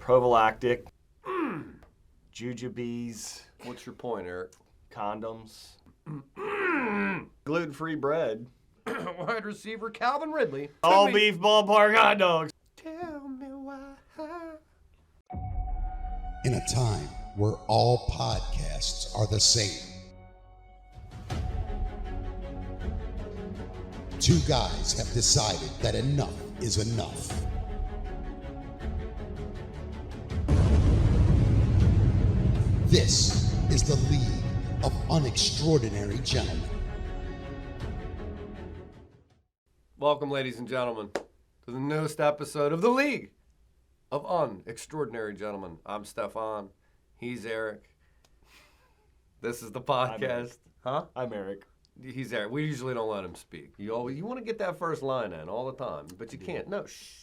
prophylactic, jujubes, What's your point, Eric? condoms, gluten-free bread, Wide receiver Calvin Ridley. all beef ballpark hot dogs. Tell me why. In a time where all podcasts are the same, two guys have decided that enough is enough. This is the League of UNextraordinary Gentlemen. Welcome, ladies and gentlemen, to the newest episode of the League of UNextraordinary Gentlemen. I'm Stefan. He's Eric. This is the podcast. I'm Eric. He's Eric. We usually don't let him speak. You want to get that first line in all the time, but you can't. No, shh.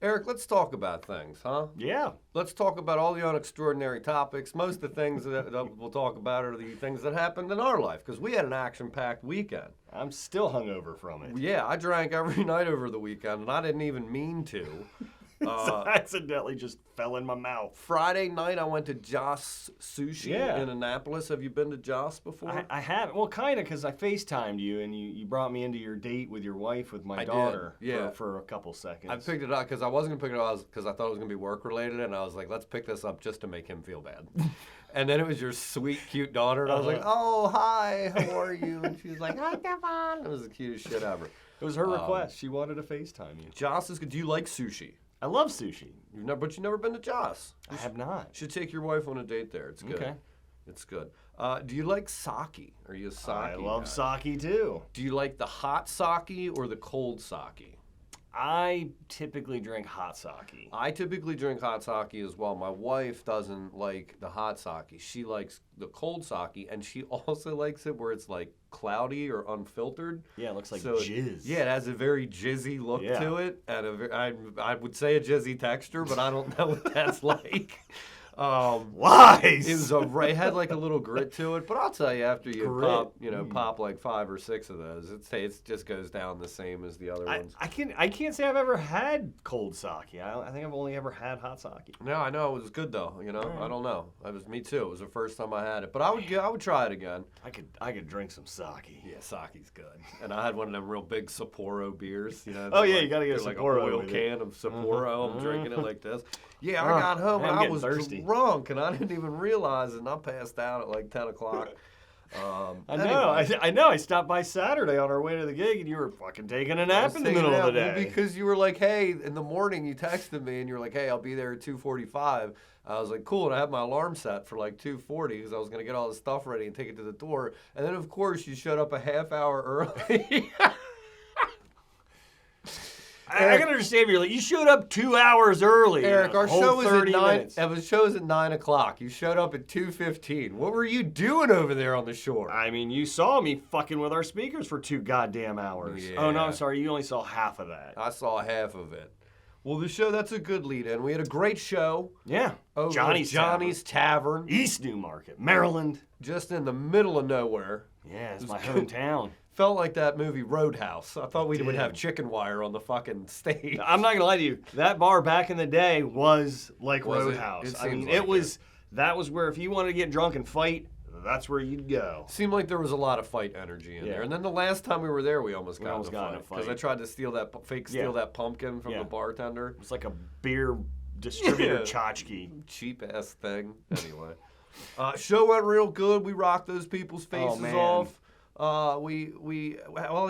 Eric, let's talk about things, huh? Yeah. Let's talk about all the unextraordinary topics. Most of the things that we'll talk about are the things that happened in our life, because we had an action-packed weekend. I'm still hungover from it. Yeah, I drank every night over the weekend, and I didn't even mean to. So I accidentally just fell in my mouth. Friday night, I went to Joss Sushi in Annapolis. Have you been to Joss before? I haven't. Well, kind of, because I FaceTimed you, and you brought me into your date with your wife with my daughter for a couple seconds. I picked it up because I wasn't going to pick it up because I thought it was going to be work-related, and I was like, let's pick this up just to make him feel bad. And then it was your sweet, cute daughter, and I was like, oh, hi, how are you? And she was like, hi, Stefan. It was the cutest shit ever. It was her request. She wanted to FaceTime you. Joss is good. Do you like sushi? I love sushi. But you've never been to Joss. I have not. You should take your wife on a date there. It's good. Okay. It's good. Do you like sake? Are you a sake I love guy? sake too. Do you like the hot sake or the cold sake? I typically drink hot sake. I typically drink hot sake as well. My wife doesn't like the hot sake. She likes the cold sake, and she also likes it where it's like cloudy or unfiltered. Yeah, it looks like jizz. Yeah, it has a very jizzy look to it, and I would say a jizzy texture, but I don't know what that's like. Lies. It had like a little grit to it, but I'll tell you, after you pop like 5 or 6 of those, it just goes down the same as the other ones. I can't say I've ever had cold sake. I think I've only ever had hot sake. No, I know it was good though. Right. I don't know. It was me too. It was the first time I had it, but I would try it again. I could drink some sake. Yeah, sake's good. And I had one of them real big Sapporo beers. You gotta get a like Sapporo. Like a oil can of Sapporo. I'm drinking it like this. Yeah, I got home and I was drunk, and I didn't even realize it, and I passed out at like 10 o'clock. I know. I stopped by Saturday on our way to the gig, and you were fucking taking a nap in the middle of the day. Well, because you were like, hey, in the morning you texted me, and you were like, hey, I'll be there at 2:45. I was like, cool, and I had my alarm set for like 2:40 because I was going to get all the stuff ready and take it to the door. And then, of course, you showed up a half hour early. I can understand you showed up 2 hours early. Eric, our show was at 9. The show was at 9 o'clock. You showed up at 2:15. What were you doing over there on the shore? I mean, you saw me fucking with our speakers for 2 goddamn hours. Yeah. Oh no, I'm sorry. You only saw half of that. I saw half of it. Well, that's a good lead-in. We had a great show. Yeah. Over Johnny's Tavern. East Newmarket, Maryland. Just in the middle of nowhere. Yeah, it's my hometown. Felt like that movie Roadhouse. I thought we would have chicken wire on the fucking stage. I'm not gonna lie to you. That bar back in the day was like Roadhouse. That was where if you wanted to get drunk and fight, that's where you'd go. Seemed like there was a lot of fight energy in there. And then the last time we were there, we almost got in a fight. Because I tried to steal that pumpkin from the bartender. It was like a beer distributor tchotchke. Cheap ass thing. Anyway. Show went real good. We rocked those people's faces off. They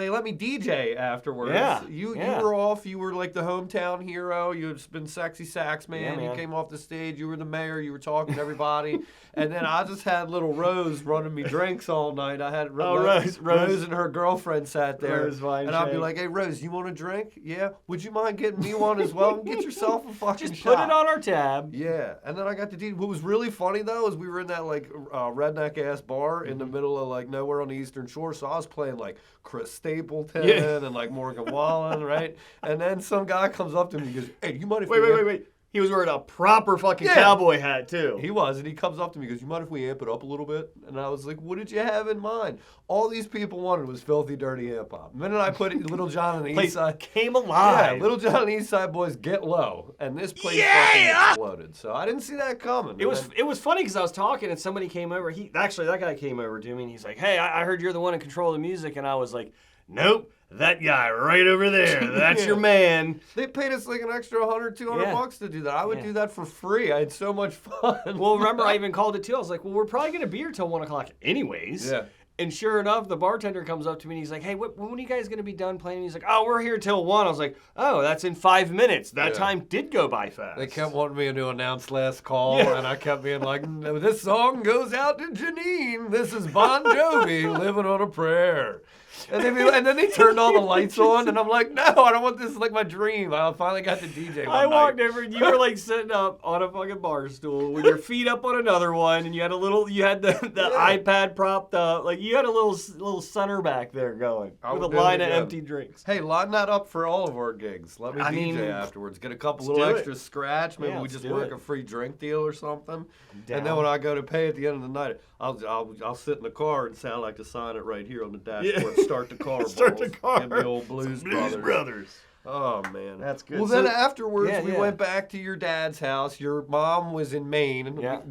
let me DJ afterwards. Yeah. You were off. You were like the hometown hero. You've been sexy sax man. Yeah, man. You came off the stage. You were the mayor. You were talking to everybody. And then I just had little Rose running me drinks all night. I had Rose and her girlfriend sat there. And I'd be like, hey, Rose, you want a drink? Yeah. Would you mind getting me one as well? Get yourself a fucking Just shot. put it on our tab. Yeah. And then I got to DJ. What was really funny, though, is we were in that like redneck-ass bar in the middle of like nowhere on the Eastern Shore. So I was playing like Chris Stapleton and like Morgan Wallen, right? And then some guy comes up to me and goes, hey, you mind if Wait. He was wearing a proper fucking cowboy hat, too. He was, and he comes up to me and goes, you mind if we amp it up a little bit? And I was like, what did you have in mind? All these people wanted was filthy, dirty hip-hop. The minute I put Little John on the East Side... came alive. Yeah, Little John and the East Side Boys get low, and this place fucking exploded. So I didn't see that coming. It was funny because I was talking and somebody came over. Actually, that guy came over to me and he's like, hey, I heard you're the one in control of the music. And I was like, nope, that guy right over there. That's your man. They paid us like an extra $100, $200 to do that. I would do that for free. I had so much fun. Well, remember, I even called it too. I was like, well, we're probably going to be here till 1 o'clock anyways. Yeah. And sure enough, the bartender comes up to me and he's like, hey, when are you guys going to be done playing? And he's like, oh, we're here till 1. I was like, oh, that's in 5 minutes. That time did go by fast. They kept wanting me to announce last call, and I kept being like, this song goes out to Janine. This is Bon Jovi, Living on a Prayer. And then they turned all the lights on, and I'm like, no, I don't want this. Is like my dream. I finally got the DJ one I walked over, and you were like sitting up on a fucking bar stool with your feet up on another one, and you had the iPad propped up. Like, you had a little center back there going with a line of empty drinks. Hey, line that up for all of our gigs. Let me DJ afterwards. Get a couple little extra scratch. Maybe we just work a free drink deal or something. And then when I go to pay at the end of the night, I'll sit in the car and say I like to sign it right here on the dashboard. Start the car. Start the car. And the old Blues Brothers. Oh, man. That's good. Well, then afterwards, we went back to your dad's house. Your mom was in Maine. Yeah.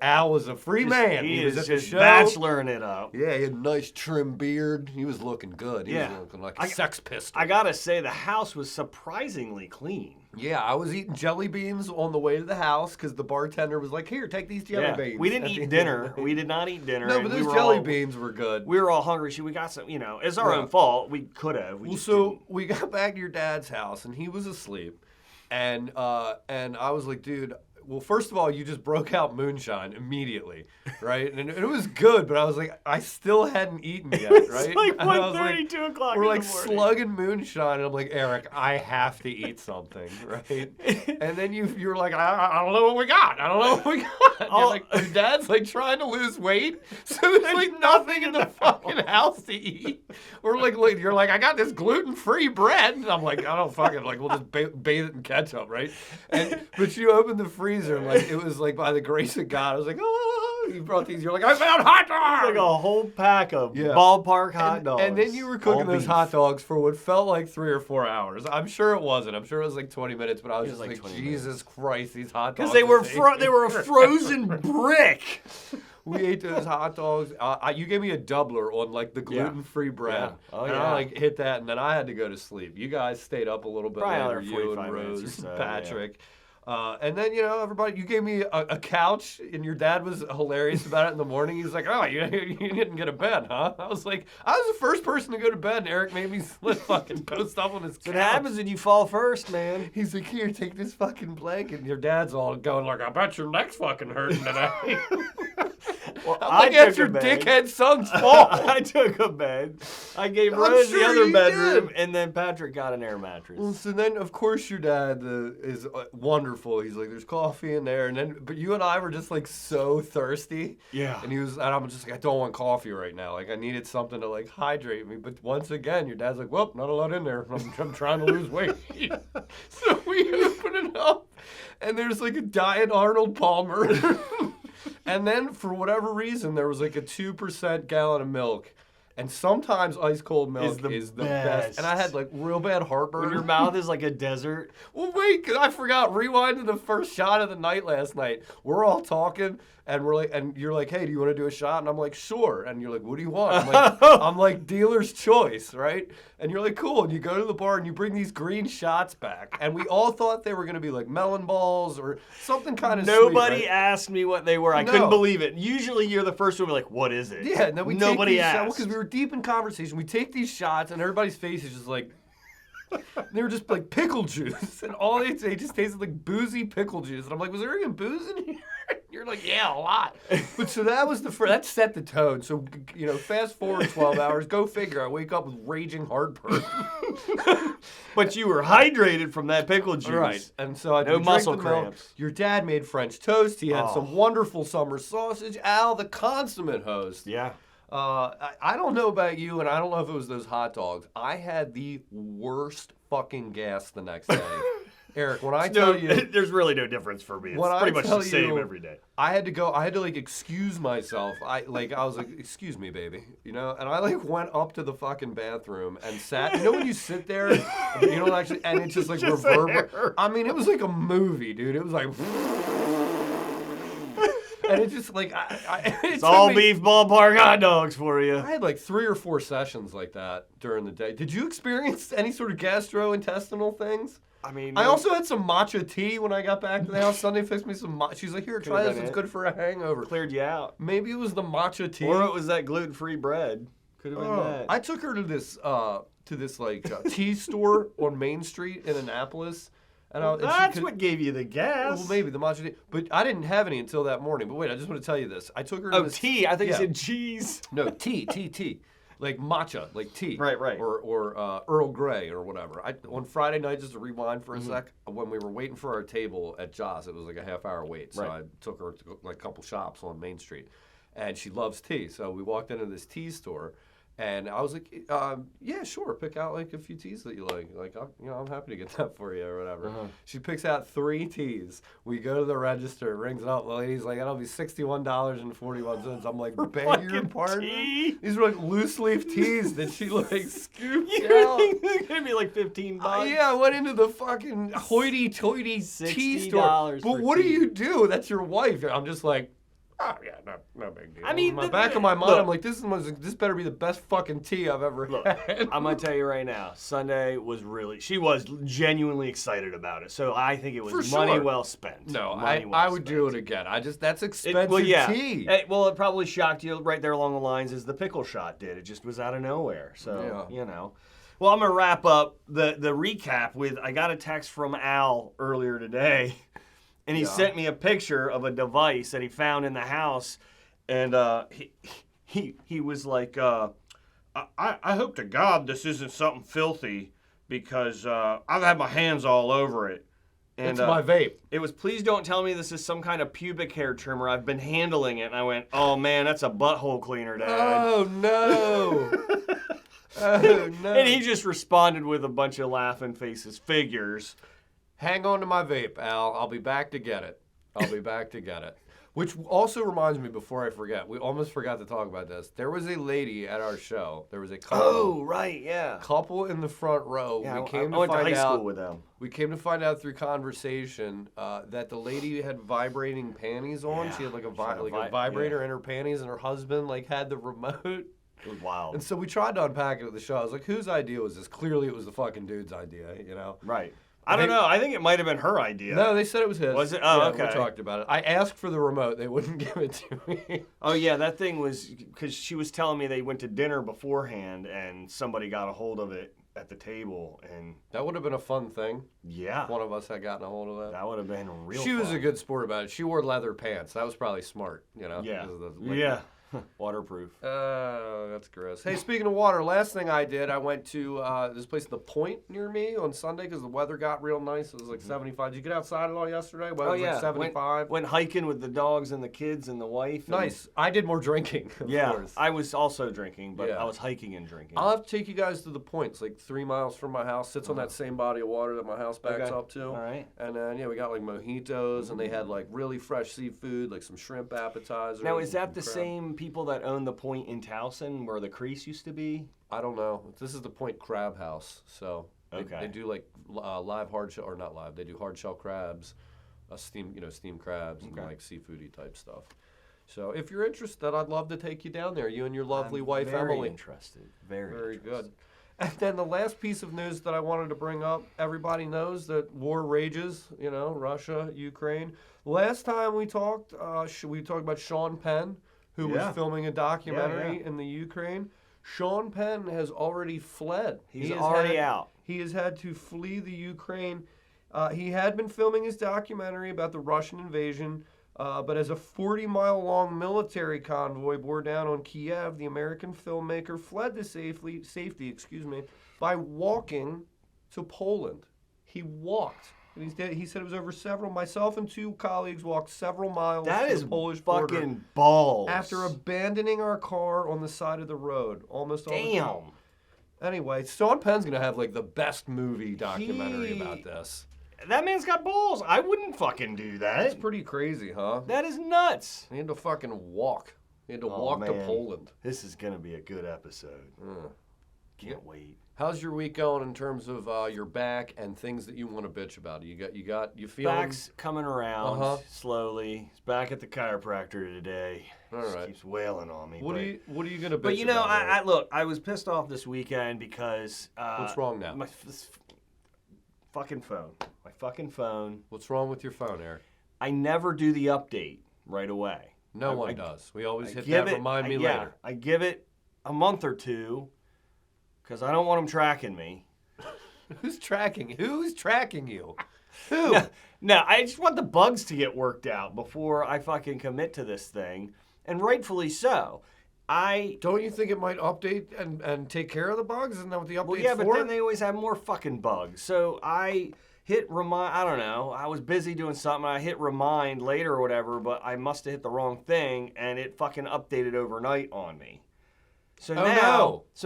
Al was a free man. He was at just the show. bacheloring it up. Yeah, he had a nice trim beard. He was looking good. He was looking like a Sex Pistol. I got to say, the house was surprisingly clean. Yeah, I was eating jelly beans on the way to the house because the bartender was like, here, take these jelly beans. We didn't eat dinner. We did not eat dinner. No, but those jelly beans were good. We were all hungry. We got some, it's our own fault. We could have. We got back to your dad's house, and he was asleep. And I was like, dude, well, first of all, you just broke out moonshine immediately, right? And it was good, but I was like, I still hadn't eaten yet, right? It's like 1:30, 2 o'clock. We're like slugging moonshine, and I'm like, Eric, I have to eat something, right? And then you're like, I don't know what we got. I don't know what we got. You're like, your dad's like trying to lose weight, so there's like nothing in the fucking house to eat. We're like, you're like, I got this gluten-free bread. And I'm like, I don't fucking, like, we'll just bathe it in ketchup, right? But you open the freezer, and like it was like by the grace of God, I was like, oh, you brought these. You're like, I found hot dogs. Like a whole pack of ballpark hot dogs. And then you were cooking those hot dogs for what felt like 3 or 4 hours. I'm sure it wasn't. I'm sure it was like 20 minutes, but I was just like Jesus Christ, these hot dogs. Because they were a frozen brick. We ate those hot dogs. You gave me a doubler on like the gluten-free bread. Yeah. I like hit that, and then I had to go to sleep. You guys stayed up a little bit later. You and Rose, Patrick. And then, everybody, you gave me a couch, and your dad was hilarious about it in the morning. He's like, oh, you didn't get a bed, huh? I was like, I was the first person to go to bed, and Eric made me fucking post up on his couch. It happens when you fall first, man. He's like, here, take this fucking blanket. And your dad's all going like, I bet your neck's fucking hurting tonight. Well, that's your dickhead son's fault. I took a bed. I gave Rose the other bedroom, and then Patrick got an air mattress. Well, so then, of course, your dad is wonderful. He's like, there's coffee in there. But you and I were just like so thirsty. Yeah. And I'm just like, I don't want coffee right now. Like, I needed something to like hydrate me. But once again, your dad's like, well, not a lot in there. I'm trying to lose weight. So we open it up, and there's like a Diet Arnold Palmer. And then, for whatever reason, there was like a 2% gallon of milk. And sometimes ice cold milk is the best. And I had like real bad heartburn. When your mouth is like a desert. Well, wait, because I forgot. Rewind to the first shot of the night last night. We're all talking, and you're like, hey, do you want to do a shot? And I'm like, sure. And you're like, what do you want? I'm like, dealer's choice, right? And you're like, cool. And you go to the bar and you bring these green shots back. And we all thought they were going to be like melon balls or something kind of Nobody sweet, right? asked me what they were. I couldn't believe it. Usually you're the first one to be like, what is it? Yeah, and then Nobody asked. Because we were deep in conversation. We take these shots, and everybody's face is just like, they were just like pickle juice, and all they just tasted like boozy pickle juice. And I'm like, was there even booze in here? You're like, yeah, a lot. But so that was that set the tone. So, fast forward 12 hours, go figure. I wake up with raging heartburn. But you were hydrated from that pickle juice. Right. And so I no muscle cramps. Milk. Your dad made French toast. He had some wonderful summer sausage. Al, the consummate host. Yeah. I don't know about you, and I don't know if it was those hot dogs. I had the worst fucking gas the next day. Eric, when I tell you... There's really no difference for me. It's pretty much the same every day. I had to like excuse myself. I was like, excuse me, baby. You know? And I like went up to the fucking bathroom and sat. You know when you sit there, you don't actually, and it's just like reverberates. I mean, it was like a movie, dude. It was like... And it's just like it's all beef ballpark hot dogs for you. I had like 3 or 4 sessions like that during the day. Did you experience any sort of gastrointestinal things? I mean, I also had some matcha tea when I got back to the house. Sunday fixed me some matcha. She's like, here, try this. It's good for a hangover. Cleared you out. Maybe it was the matcha tea, or it was that gluten-free bread. Could have been that. I took her to this tea store on Main Street in Annapolis. And that's what gave you the gas. Well, maybe the matcha tea. But I didn't have any until that morning. But wait, I just want to tell you this. I took her to this... tea. I think you said cheese. No, tea. Like matcha, like tea. Right. Or Earl Grey or whatever. On Friday night, just to rewind for a sec, when we were waiting for our table at Joss, it was like a half-hour wait. So I took her to like a couple shops on Main Street. And she loves tea. So we walked into this tea store. And I was like, yeah, sure. Pick out like a few teas that you like. Like, I'm happy to get that for you or whatever. She picks out 3 teas. We go to the register, rings it up. The lady's like, that'll be $61.41. I'm like, beg your pardon? Tea? These were like loose leaf teas that she like scooped out. It's gonna be like $15. Yeah, I went into the fucking hoity-toity tea store. But what do you do? That's your wife. I'm just like, oh, yeah, no big deal. I mean, in the back of my mind, I'm like, this better be the best fucking tea I've ever had. I'm going to tell you right now, Sunday she was genuinely excited about it. So I think it was money well spent. No, I would do it again. That's expensive tea. It probably shocked you right there along the lines as the pickle shot did. It just was out of nowhere. So, you know. Well, I'm going to wrap up the recap with, I got a text from Al earlier today. And he sent me a picture of a device that he found in the house, and he was like, I hope to God this isn't something filthy, because I've had my hands all over it. And, it's my vape. It was, please don't tell me this is some kind of pubic hair trimmer. I've been handling it. And I went, oh man, that's a butthole cleaner, Dad. Oh no. Oh no. And he just responded with a bunch of laughing faces, figures. Hang on to my vape, Al. I'll be back to get it. Which also reminds me, before I forget, we almost forgot to talk about this. There was a lady at our show. There was a couple. Oh, right, yeah. Couple in the front row. Yeah, I went to high school with them. We came to find out through conversation that the lady had vibrating panties on. Yeah, she had like a vibrator in her panties, and her husband like had the remote. It was wild. And so we tried to unpack it at the show. I was like, whose idea was this? Clearly it was the fucking dude's idea, you know? Right. I don't know. I think it might have been her idea. No, they said it was his. Was it? Oh, okay. We talked about it. I asked for the remote. They wouldn't give it to me. Oh, yeah. That thing was because she was telling me they went to dinner beforehand and somebody got a hold of it at the table. And that would have been a fun thing. Yeah. If one of us had gotten a hold of that. That would have been real She was a good sport about it. She wore leather pants. That was probably smart, you know? Yeah. Yeah. Waterproof. That's gross. Hey, speaking of water, last thing I did, I went to this place, The Point, near me on Sunday because the weather got real nice. It was like 75. Did you get outside at all yesterday? Weather was like 75. Went hiking with the dogs and the kids and the wife. Nice. I did more drinking, of course. I was also drinking, but I was hiking and drinking. I'll have to take you guys to The Point. It's like 3 miles from my house. Sits on that same body of water that my house backs up to. All right. And then, we got like mojitos, and they had like really fresh seafood, like some shrimp appetizers. Now, is that the same people that own the Point in Towson where the crease used to be? I don't know. This is the Point Crab House. So they do like live hard shell, or not live. They do hard shell crabs, steamed crabs, and like seafoody type stuff. So if you're interested, I'd love to take you down there. You and your lovely wife Emily. Very interested. Very good. And then the last piece of news that I wanted to bring up, everybody knows that war rages, Russia, Ukraine. Last time we talked about Sean Penn, who was filming a documentary in the Ukraine. Sean Penn has already fled. He's already out. He has had to flee the Ukraine. He had been filming his documentary about the Russian invasion, but as a 40-mile-long military convoy bore down on Kiev, the American filmmaker fled to safety, by walking to Poland. He walked. And he said it was over myself and 2 colleagues walked several miles to the Polish border. That is fucking balls. After abandoning our car on the side of the road almost all the time. Anyway, Sean Penn's going to have like the best movie documentary about this. that man's got balls. I wouldn't fucking do that. That's pretty crazy, huh? That is nuts. He had to fucking walk. He had to walk to Poland. This is going to be a good episode. Can't wait. How's your week going in terms of your back and things that you want to bitch about? You feeling? Back's coming around slowly. He's back at the chiropractor today. All right. Keeps wailing on me. What are you gonna bitch about? But you know, look, I was pissed off this weekend because what's wrong now? My fucking phone. My fucking phone. What's wrong with your phone, Eric? I never do the update right away. No one does. We always hit that remind me later. I give it a month or two. Because I don't want them tracking me. Who's tracking you? Who? No, I just want the bugs to get worked out before I fucking commit to this thing. And rightfully so. Don't you think it might update and take care of the bugs? Isn't that what the update's for? Well, yeah, but then they always have more fucking bugs. So I hit remind, I don't know. I was busy doing something. I hit remind later or whatever, but I must have hit the wrong thing, and it fucking updated overnight on me. So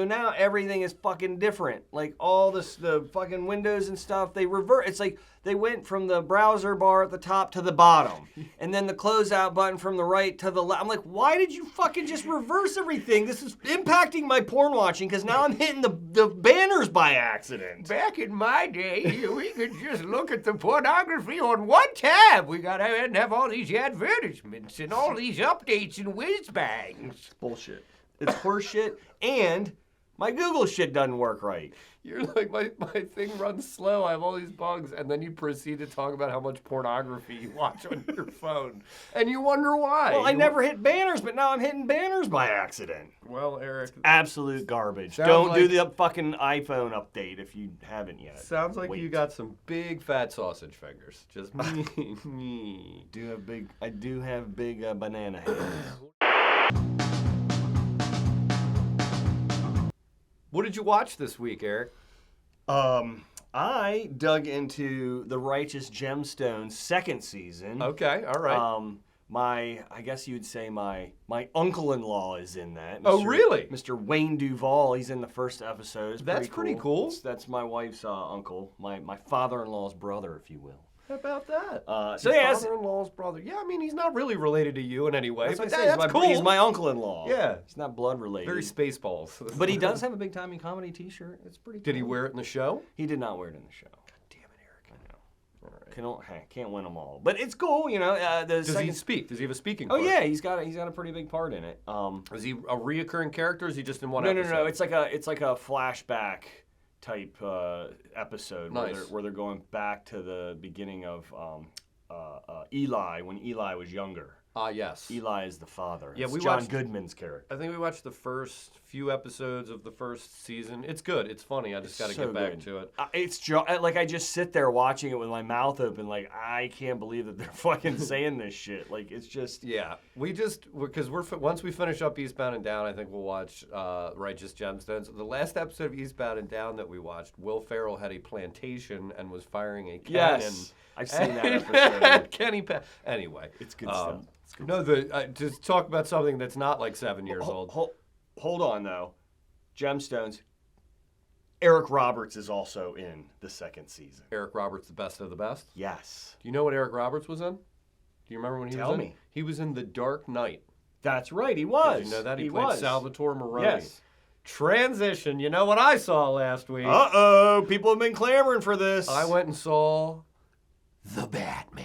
now everything is fucking different. Like all this, the fucking windows and stuff, they revert. It's like they went from the browser bar at the top to the bottom, and then the closeout button from the right to the left. I'm like, why did you fucking just reverse everything? This is impacting my porn watching because now I'm hitting the banners by accident. Back in my day, we could just look at the pornography on one tab. We gotta have all these advertisements and all these updates and whiz bangs. Bullshit. It's horseshit, and my Google shit doesn't work right. You're like, my thing runs slow. I have all these bugs, and then you proceed to talk about how much pornography you watch on your phone, and you wonder why. Well, I never hit banners, but now I'm hitting banners by accident. Well, Eric, absolute garbage. Don't do the fucking iPhone update if you haven't yet. Sounds like you got some big fat sausage fingers. Just me. I do have big banana hands. What did you watch this week, Eric? I dug into the Righteous Gemstones second season. Okay, all right. I guess you'd say my uncle-in-law is in that. Oh, really? Mr. Wayne Duvall. He's in the first episode. That's pretty cool. That's my wife's uncle, my father-in-law's brother, if you will. How about that? Father-in-law's brother. Yeah, I mean, he's not really related to you in any way. That's cool. He's my uncle-in-law. Yeah. He's not blood related. Very Spaceballs. But he does have a Big Time in Comedy t-shirt. It's pretty cool. Did he wear it in the show? He did not wear it in the show. God damn it, Eric. I know. All right. Can't win them all. But it's cool, you know. Does he speak? Does he have a speaking part? Oh, yeah. He's got a pretty big part in it. Is he a reoccurring character, or is he just in one episode? No. It's like a flashback type episode where they're going back to the beginning of Eli, when Eli was younger. Yes. Eli is the father. Yeah, we watched John Goodman's character. I think we watched the first few episodes of the first season. It's good. It's funny. I just got to get back to it. I just sit there watching it with my mouth open, like I can't believe that they're fucking saying this shit. Like it's just because once we finish up Eastbound and Down, I think we'll watch Righteous Gemstones. The last episode of Eastbound and Down that we watched, Will Ferrell had a plantation and was firing a cannon. Yes, I've seen that episode. Kenny Anyway, it's good stuff. No, just talk about something that's not like 7 years old. Hold on, though. Gemstones. Eric Roberts is also in the second season. Eric Roberts, the best of the best? Yes. Do you know what Eric Roberts was in? Do you remember when he was in? Tell me. He was in The Dark Knight. That's right, he was. Did you know that? He played Salvatore Moroni. Yes. Transition. You know what I saw last week? Uh-oh. People have been clamoring for this. I went and saw The Batman.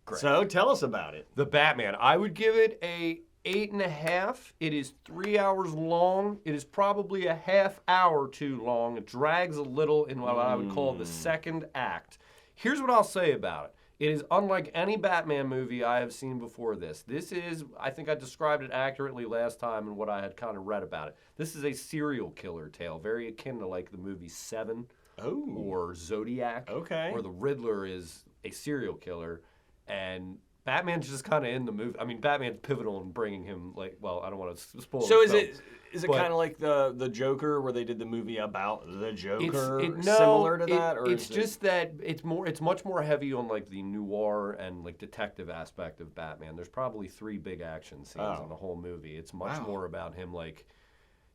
Great. So tell us about it. The Batman. I would give it a 8.5. It is 3 hours long. It is probably a half hour too long. It drags a little in what I would call the second act. Here's what I'll say about it. It is unlike any Batman movie I have seen before this. This is, I think I described it accurately last time in what I had kind of read about it. This is a serial killer tale, very akin to like the movie Seven or Zodiac. Okay. Where the Riddler is a serial killer. And Batman's just kind of in the movie. I mean, Batman's pivotal in bringing him, like, well, I don't want to spoil. So is it kind of like the Joker, where they did the movie about the Joker? Similar to that, or it's just that it's much more heavy on like the noir and like detective aspect of Batman. There's probably 3 big action scenes in the whole movie. It's much more about him, like,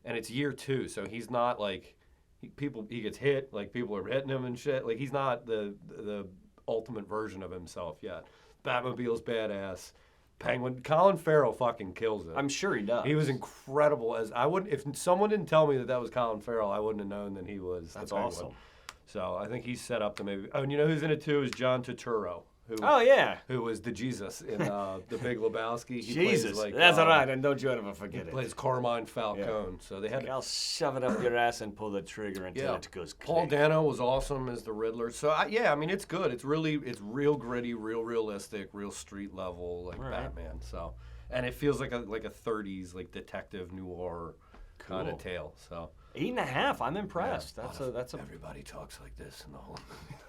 and it's year 2, so he's not he gets hit, like people are hitting him and shit. Like he's not the ultimate version of himself yet. Batmobile's badass. Penguin, Colin Farrell fucking kills it. I'm sure he does. He was incredible if someone didn't tell me that was Colin Farrell, I wouldn't have known that he was That's the Penguin. awesome. So I think he's set up to maybe. Oh, and you know who's in it too is John Turturro. Who was the Jesus in The Big Lebowski. Jesus, that's all right, and don't you ever forget it. He plays Carmine Falcone. Yeah. So they had. I'll shove it up your ass and pull the trigger until it goes click. Paul Dano was awesome as the Riddler. So I mean, it's good. It's real gritty, real realistic, real street level Batman. So, and it feels like a 30s like detective noir kind of tale. So 8.5. I'm impressed. Yeah, that's everybody talks like this in the whole movie.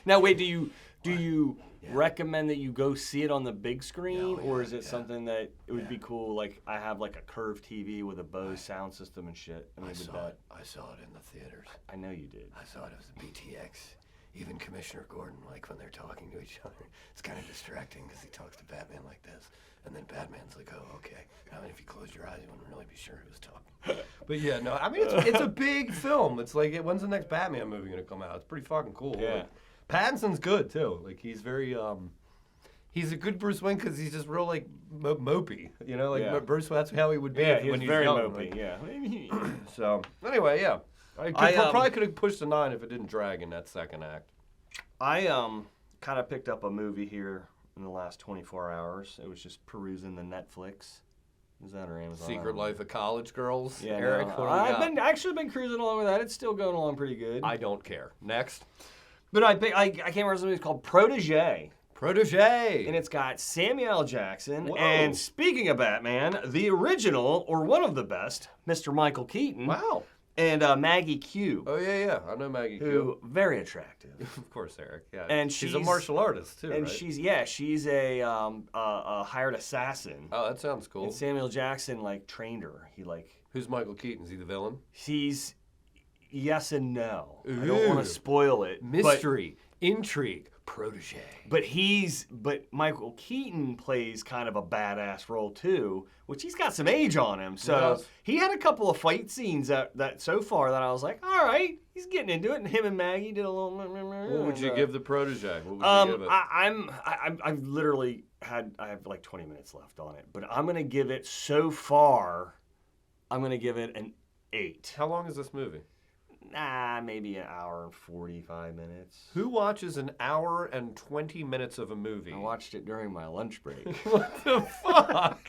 Now wait, do you recommend that you go see it on the big screen, or is it something that it would be cool? Like I have like a curved TV with a Bose sound system and shit. I saw it in the theaters. I know you did. I saw it as a BTX. Even Commissioner Gordon, like when they're talking to each other, it's kind of distracting because he talks to Batman like this, and then Batman's like, "Oh, okay." I mean, if you close your eyes, you wouldn't really be sure who's talking. But yeah, no, I mean it's a big film. It's like when's the next Batman movie gonna come out? It's pretty fucking cool. Yeah. Like, Pattinson's good too. Like he's very he's a good Bruce Wayne because he's just real like mopey. You know, like Bruce. That's how he would be when he's very young. Mopey. Like, so anyway, yeah. I probably could have pushed a 9 if it didn't drag in that second act. I kind of picked up a movie here in the last 24 hours. It was just perusing the Netflix. Is that or Amazon? Secret Life of College Girls. Yeah, Eric. No, I've been cruising along with that. It's still going along pretty good. I don't care. Next. But I can't remember something called Protégé. And it's got Samuel L. Jackson. Whoa. And speaking of Batman, the original, or one of the best, Mr. Michael Keaton. Wow. And Maggie Q. Oh, yeah. I know Maggie Q. Very attractive. Of course, Eric. Yeah. And she's a martial artist, too, and right? she's a hired assassin. Oh, that sounds cool. And Samuel Jackson, trained her. Who's Michael Keaton? Is he the villain? He's yes and no. Ooh. I don't want to spoil it. Mystery, intrigue, protege. But Michael Keaton plays kind of a badass role too, which he's got some age on him. So he had a couple of fight scenes that so far that I was like, all right, he's getting into it. And him and Maggie did a little. What would you give the protege? What would you give it? I've literally I have 20 minutes left on it, but I'm gonna give it so far. I'm gonna give it an 8. How long is this movie? Maybe an hour and 45 minutes. Who watches an hour and 20 minutes of a movie? I watched it during my lunch break. What the fuck?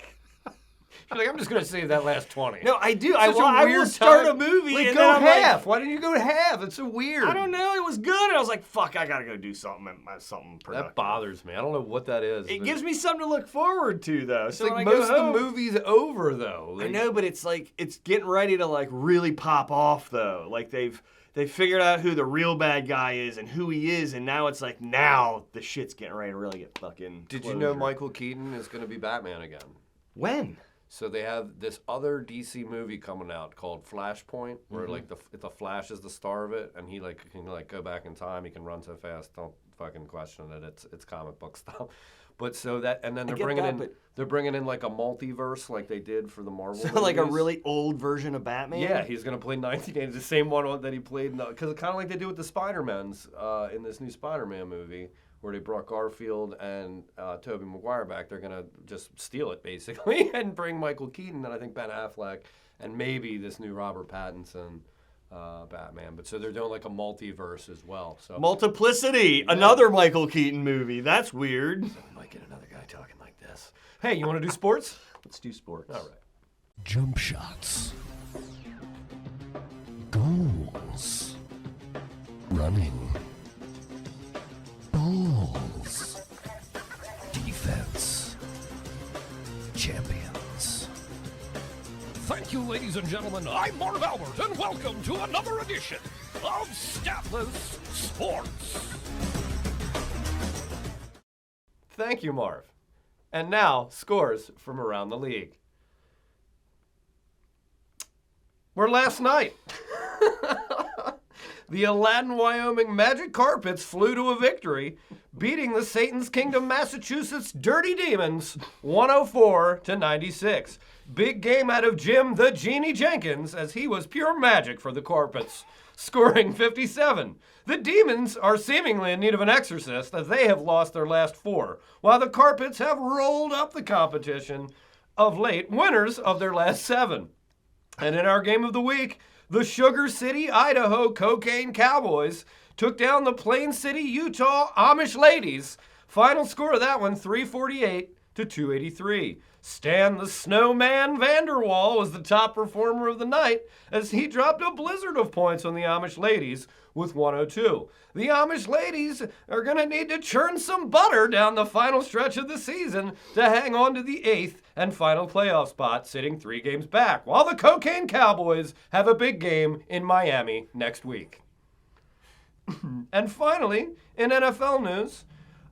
You're like, I'm just going to save that last 20. No, I do. I will start a movie and go half. Why didn't you go half? It's so weird. I don't know. It was good. And I was like, fuck, I got to go do something productive. That bothers me. I don't know what that is. It gives me something to look forward to, though. It's so like most of the movie's over, though. I know, but it's getting ready to really pop off, though. They figured out who the real bad guy is and who he is, and now it's now the shit's getting ready to really get fucking Did you know Michael Keaton is going to be Batman again? When? So they have this other DC movie coming out called Flashpoint, where the Flash is the star of it, and he can go back in time. He can run so fast. Don't fucking question it. It's comic book stuff. But so that, and then they're bringing in like a multiverse, like they did for the Marvel. So like a really old version of Batman. Yeah, he's gonna play 1980s, the same one that he played because kind of like they do with the Spider-Mans in this new Spider-Man movie, where they brought Garfield and Tobey Maguire back. They're gonna just steal it basically and bring Michael Keaton and I think Ben Affleck and maybe this new Robert Pattinson. Batman, but so they're doing like a multiverse as well. So Multiplicity, another Michael Keaton movie. That's weird. So we might get another guy talking like this. Hey, you want to do sports? Let's do sports. All right. Jump shots. Goals. Running. Balls. Defense. Champions. Thank you, ladies and gentlemen. I'm Marv Albert, and welcome to another edition of Statless Sports. Thank you, Marv. And now, scores from around the league. Where last night, the Aladdin, Wyoming Magic Carpets flew to a victory, beating the Satan's Kingdom, Massachusetts Dirty Demons 104-96. Big game out of Jim the Genie Jenkins, as he was pure magic for the Carpets. scoring 57. The Demons are seemingly in need of an exorcist as they have lost their last 4, while the Carpets have rolled up the competition of late, winners of their last 7. And in our game of the week, the Sugar City, Idaho Cocaine Cowboys took down the Plain City, Utah Amish Ladies. Final score of that one, 348 to 283. Stan the Snowman Vanderwall was the top performer of the night as he dropped a blizzard of points on the Amish Ladies with 102. The Amish Ladies are going to need to churn some butter down the final stretch of the season to hang on to the 8th and final playoff spot, sitting 3 games back, while the Cocaine Cowboys have a big game in Miami next week. And finally, in NFL news,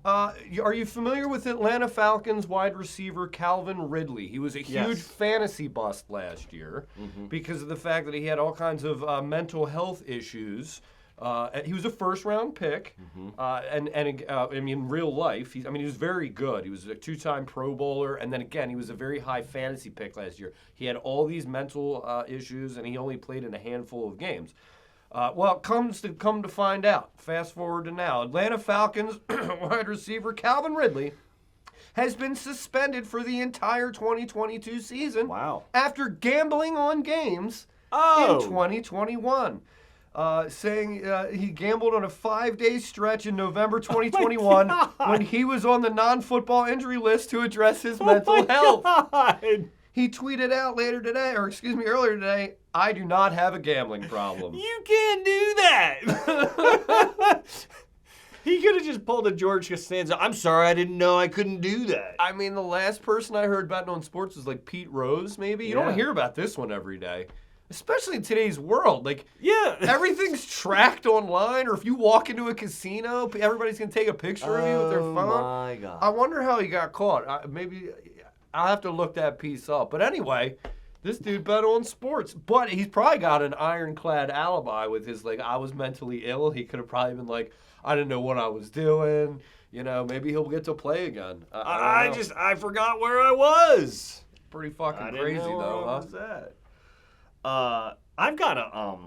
are you familiar with Atlanta Falcons wide receiver Calvin Ridley? He was a huge fantasy bust last year because of the fact that he had all kinds of mental health issues. He was a first-round pick, and in real life, he was very good. He was a 2-time Pro Bowler, and then again, he was a very high fantasy pick last year. He had all these mental issues, and he only played in a handful of games. Come to find out, fast forward to now, Atlanta Falcons wide receiver Calvin Ridley has been suspended for the entire 2022 season after gambling on games in 2021. Saying he gambled on a 5-day stretch in November 2021 when he was on the non-football injury list to address his mental health. God. He tweeted out earlier today, I do not have a gambling problem. You can't do that. He could have just pulled a George Costanza. I'm sorry, I didn't know I couldn't do that. I mean, the last person I heard betting on sports was like Pete Rose, maybe. You don't hear about this one every day. Especially in today's world. Everything's tracked online, or if you walk into a casino, everybody's going to take a picture of you with their phone. Oh, my God. I wonder how he got caught. Maybe I'll have to look that piece up. But anyway, this dude bet on sports. But he's probably got an ironclad alibi with his, I was mentally ill. He could have probably been like, I didn't know what I was doing. Maybe he'll get to play again. I forgot where I was. Pretty fucking crazy, though. What was that? I've got a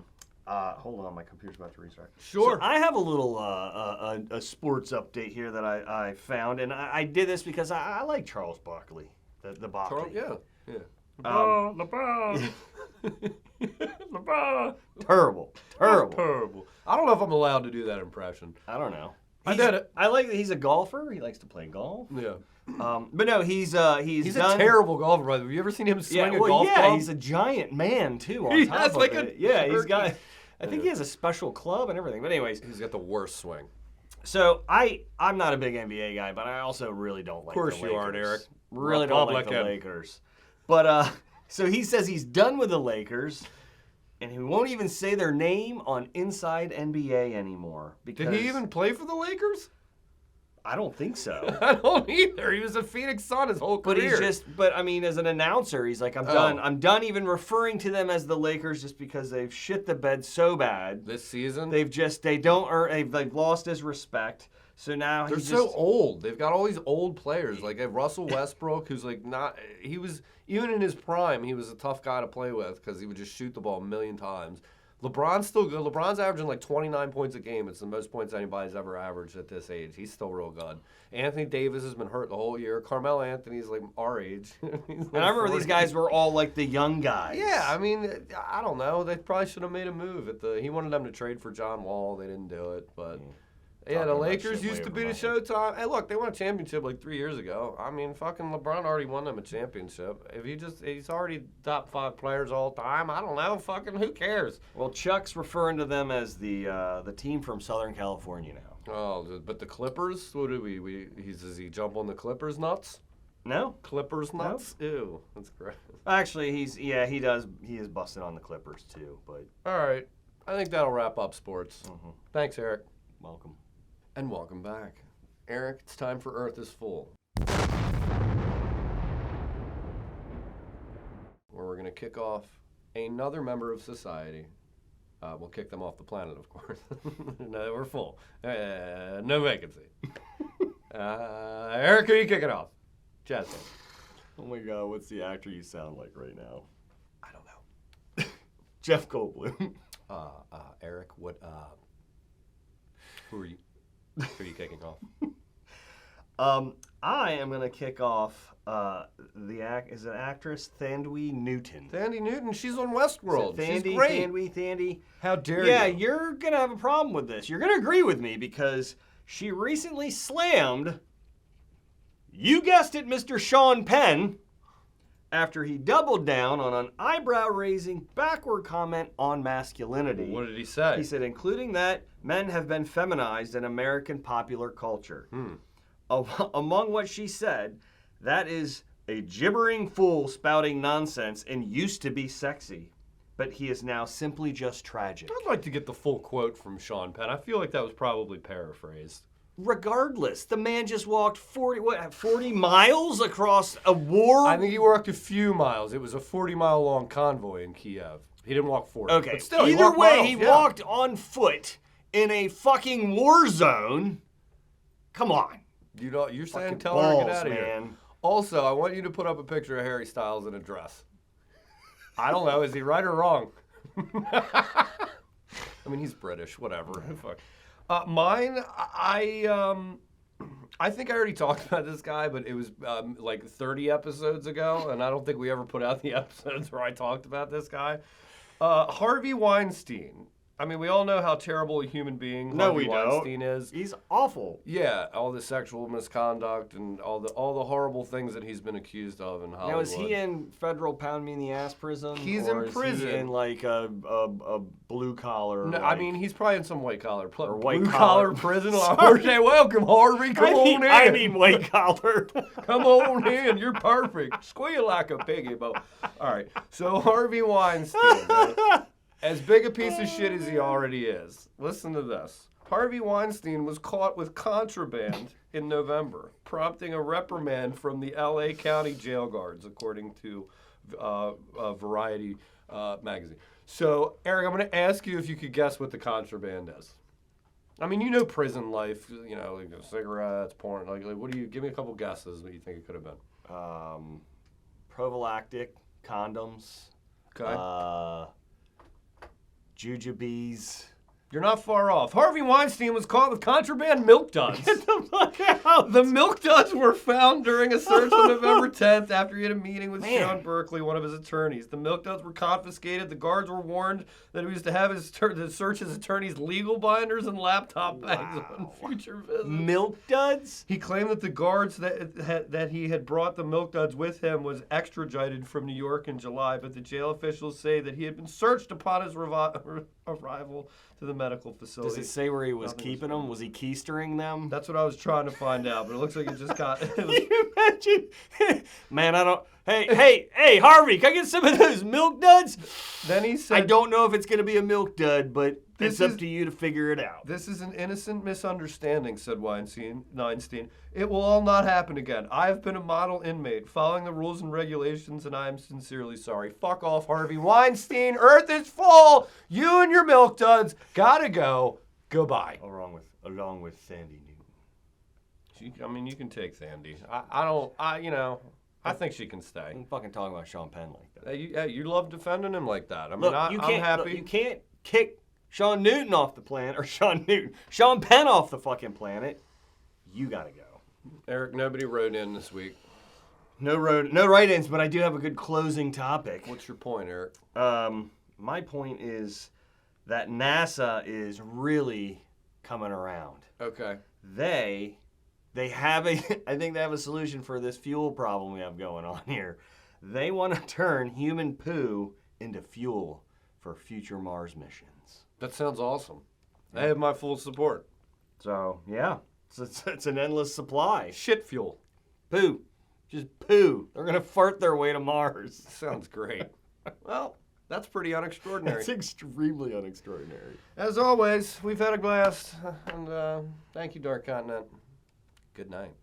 hold on, my computer's about to restart. Sure. So I have a little a sports update here that I found, and I did this because I like Charles Barkley, the Barkley. Yeah. LeBron. Terrible. I don't know if I'm allowed to do that impression. I don't know. I did it. I like that he's a golfer. He likes to play golf. Yeah. But no, he's a terrible golfer, brother. Have you ever seen him swing a golf club? Yeah, he's a giant man too. He has like a he's got. I think he has a special club and everything. But anyways, he's got the worst swing. So I'm not a big NBA guy, but I also really don't like the Lakers. Of course you aren't, Eric. Really don't like the Lakers. But so he says he's done with the Lakers, and he won't even say their name on Inside NBA anymore. Did he even play for the Lakers? I don't think so. I don't either. He was a Phoenix Sun his whole career. But as an announcer, he's like, I'm done. I'm done even referring to them as the Lakers just because they've shit the bed so bad this season. They've lost his respect. So now they're so old. They've got all these old players like Russell Westbrook, who's even in his prime, he was a tough guy to play with because he would just shoot the ball a million times. LeBron's still good. LeBron's averaging 29 points a game. It's the most points anybody's ever averaged at this age. He's still real good. Anthony Davis has been hurt the whole year. Carmelo Anthony's our age. And I remember these guys were all the young guys. Yeah, I don't know. They probably should have made a move. He wanted them to trade for John Wall. They didn't do it, but... Yeah, the Lakers used to be the Showtime. Hey, look, they won a championship 3 years ago. Fucking LeBron already won them a championship. If he's already top 5 players all time. I don't know. Fucking who cares? Well, Chuck's referring to them as the team from Southern California now. Oh, but the Clippers? What do does he jump on the Clippers nuts? No. Clippers nuts? No. Ew, that's gross. Actually, he does. He is busted on the Clippers too. But all right, I think that'll wrap up sports. Mm-hmm. Thanks, Eric. Welcome. And welcome back. Eric, it's time for Earth is Full, where we're going to kick off another member of society. We'll kick them off the planet, of course. No, we're full. No vacancy. Eric, who are you kicking off? Justin. Oh my God, what's the actor you sound like right now? I don't know. Jeff Goldblum. Eric, what? Who are you kicking off? I am gonna kick off is it actress Thandie Newton. Thandie Newton, she's on Westworld. She's great. Thandie. How dare you? Yeah, you're gonna have a problem with this. You're gonna agree with me because she recently slammed, you guessed it, Mr. Sean Penn, after he doubled down on an eyebrow-raising backward comment on masculinity. What did he say? He said, including that, men have been feminized in American popular culture. Among what she said, that is a gibbering fool spouting nonsense and used to be sexy, but he is now simply just tragic. I'd like to get the full quote from Sean Penn. I feel like that was probably paraphrased. Regardless, the man just walked 40 miles across a war? I think he walked a few miles. It was a 40-mile long convoy in Kiev. He didn't walk 40. Okay, but still, either way, he miles, walked on foot in a fucking war zone. Come on. You're saying Fucking tell her to get balls, out of here. man. Also, I want you to put up a picture of Harry Styles in a dress. I don't know. Is he right or wrong? I mean, he's British. Whatever. Mine, I think I already talked about this guy, but it was like 30 episodes ago, and I don't think we ever put out the episodes where I talked about this guy. Harvey Weinstein. I mean, we all know how terrible a human being Harvey Weinstein is. He's awful. Yeah, all the sexual misconduct and all the horrible things that he's been accused of in Hollywood. Now, is he in federal pound me in the ass prison? He's or in prison. Is he in like a blue collar? No, I mean, he's probably in some white collar white blue collar prison. Say, welcome, Harvey. Come on in. I mean white collar. Come on in. You're perfect. Squeal like a piggy, Bo. All right. So Harvey Weinstein, right? As big a piece of shit as he already is. Listen to this. Harvey Weinstein was caught with contraband in November, prompting a reprimand from the L.A. County jail guards, according to Variety magazine. So, Eric, I'm going to ask you if you could guess what the contraband is. I mean, you know prison life, you know, like cigarettes, porn. Like, what do you? Give me a couple guesses what you think it could have been. Prophylactic, condoms. Okay. Jujubes. You're not far off. Harvey Weinstein was caught with contraband milk duds. Get the fuck out. The milk duds were found during a search on November 10th after he had a meeting with Sean Berkeley, one of his attorneys. The milk duds were confiscated. The guards were warned that he was to have to search his attorney's legal binders and laptop bags on future visits. Milk duds? He claimed that the guards that he had brought the milk duds with him was extradited from New York in July, but the jail officials say that he had been searched upon his arrival to the medical facility. Does it say where he was keeping them? Was he keystering them? That's what I was trying to find out, but it looks like it just got... Can you imagine? Man, I don't... Hey, Harvey, can I get some of those milk duds? Then he said... I don't know if it's going to be a milk dud, but it's up to you to figure it out. This is an innocent misunderstanding, said Weinstein. It will all not happen again. I have been a model inmate, following the rules and regulations, and I am sincerely sorry. Fuck off, Harvey Weinstein. Earth is full. You and your milk duds gotta go. Goodbye. Along with Thandie Newton. I mean, you can take Thandie. I think she can stay. I'm fucking talking about Sean Penn like that. You love defending him like that. I mean, look, I'm happy. Look, you can't kick Sean Penn off the fucking planet. You gotta go. Eric, nobody wrote in this week. No write-ins, but I do have a good closing topic. What's your point, Eric? My point is that NASA is really coming around. Okay. They have I think they have a solution for this fuel problem we have going on here. They want to turn human poo into fuel for future Mars missions. That sounds awesome. They have my full support. So, yeah. It's an endless supply. Shit fuel. Poo. Just poo. They're going to fart their way to Mars. Sounds great. Well, that's pretty unextraordinary. It's extremely unextraordinary. As always, we've had a blast. And thank you, Dark Continent. Good night.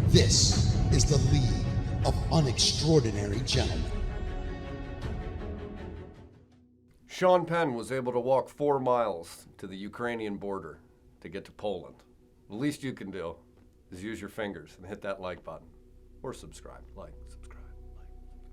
This is the League of Unextraordinary Gentlemen. Sean Penn was able to walk 4 miles to the Ukrainian border to get to Poland. The least you can do is use your fingers and hit that like button. Or subscribe. Like, subscribe, like, subscribe.